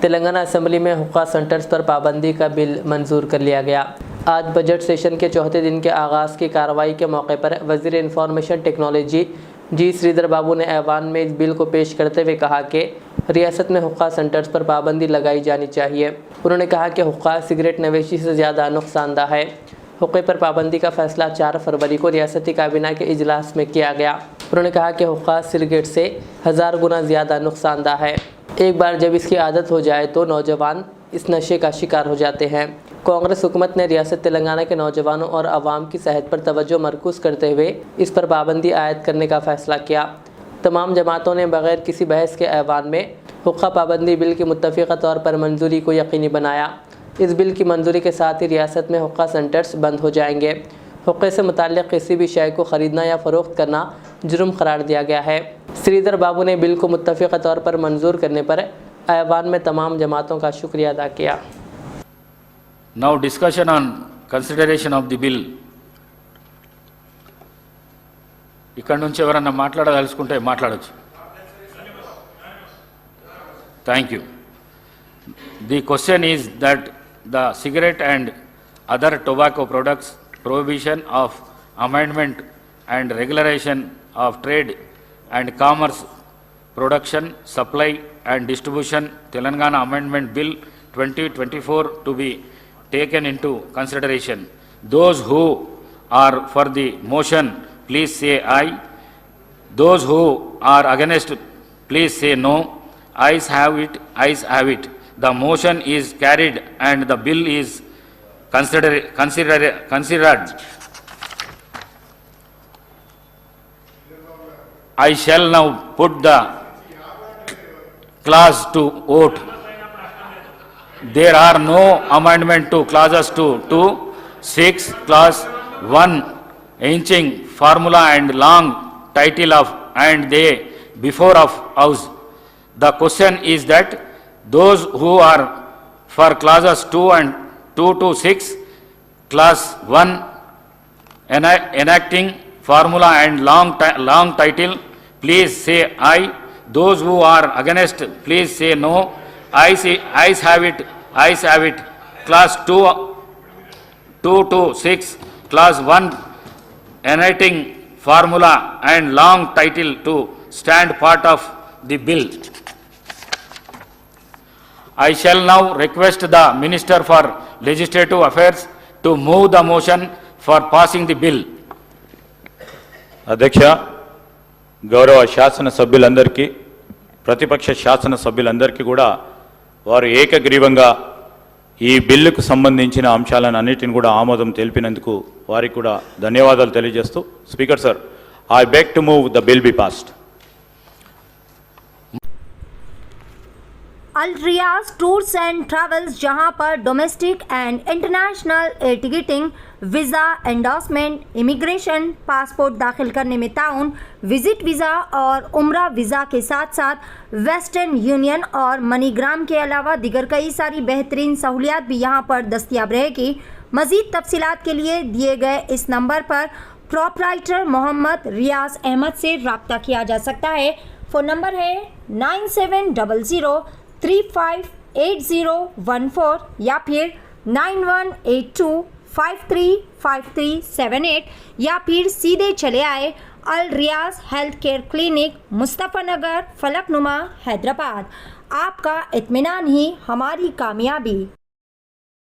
Telangana assembly میں حقہ centres پر پابندی کا بل منظور کر لیا گیا۔ آج بجٹ سیشن کے چوتھے دن کے آغاز کی کارروائی کے موقع پر وزیر انفارمیشن ٹیکنالوجی جی سریدھر بابو نے ایوان میں اس بل کو پیش کرتے ہوئے کہا کہ ریاست میں حقہ سینٹرز پر پابندی لگائی جانی چاہیے۔ انہوں نے کہا کہ حقہ سگریٹ نوشی سے زیادہ نقصان دہ ہے۔ حقے پر پابندی کا فیصلہ 4 فروری کو ریاستی کابینہ کے اجلاس میں کیا گیا۔ انہوں نے کہا کہ حقہ سگریٹ سے 1000 گنا زیادہ نقصان دہ ہے۔ ایک بار جب اس کی عادت ہو جائے تو نوجوان اس نشے کا شکار ہو جاتے ہیں۔ کانگریس حکومت نے ریاست تلنگانہ کے نوجوانوں اور عوام کی صحت پر توجہ مرکوز کرتے ہوئے اس پر پابندی عائد کرنے کا فیصلہ کیا۔ تمام جماعتوں نے بغیر کسی بحث کے ایوان میں حقہ پابندی بل کی متفقہ طور پر منظوری کو یقینی بنایا۔ اس بل کی منظوری کے ساتھ ہی ریاست میں حقہ سینٹرز بند ہو جائیں گے۔ حقے سے متعلق کسی بھی شے کو خریدنا یا فروخت کرنا جرم قرار دیا گیا ہے۔ سریدھر بابو نے بل کو متفقہ طور پر منظور کرنے پر ایوان میں تمام جماعتوں کا شکریہ ادا کیا۔ Now discussion on consideration of the bill. ఇక్కడ నుంచి ఎవరన్నా మాట్లాడదలుచుకుంటే మాట్లాడొచ్చు. Thank you. The question is that the cigarette and other tobacco products prohibition of amendment and regulation of trade and commerce production, supply and distribution Telangana Amendment Bill 2024 to be taken into consideration. Those who are for the motion, please say aye. Those who are against, please say no. Ayes have it, ayes have it. The motion is carried and the bill is considered. I shall now put the clause to vote. There are no amendment to clauses 2 to 6, clause 1, ancient formula and long title of and they before of house. The question is that those who are for clauses 2 and 2 to 6, clause 1, enacting formula and long title, please say aye. Those who are against, please say no. Ayes have it, ayes have it. Clause 2 to 6, clause 1, enacting formula and long title to stand part of the bill. I shall now request the Minister for Legislative Affairs to move the motion for passing the bill. అధ్యక్ష, గౌరవ శాసన సభ్యులందరికీ, ప్రతిపక్ష శాసన సభ్యులందరికీ కూడా వారు ఏకగ్రీవంగా ఈ బిల్లుకు సంబంధించిన అంశాలను అన్నిటిని కూడా ఆమోదం తెలిపినందుకు వారికి కూడా ధన్యవాదాలు తెలియజేస్తూ, speaker sir, I beg to move the bill be passed. Al Riyaz tours and travels, जहां पर domestic and international air ticketing, visa endorsement, immigration, passport दाखिल करने में ताउन, विजिट वीज़ा और उम्रा वीज़ा के साथ साथ वेस्टर्न यूनियन और मनीग्राम के अलावा दिगर कई सारी बेहतरीन सहूलियात भी यहां पर दस्तियाब रहेगी। मज़ीद तफसीलात के लिए दिए गए इस नंबर पर प्रोपराइटर मोहम्मद रियाज अहमद से रब्ता किया जा सकता है। फ़ोन नंबर है 9700358014 या फिर 9182535378 या फिर सीधे चले आए अल रियाज हेल्थ केयर क्लिनिक, मुस्तफ़ा नगर, फलकनुमा, हैदराबाद। आपका इत्मीनान ही हमारी कामयाबी।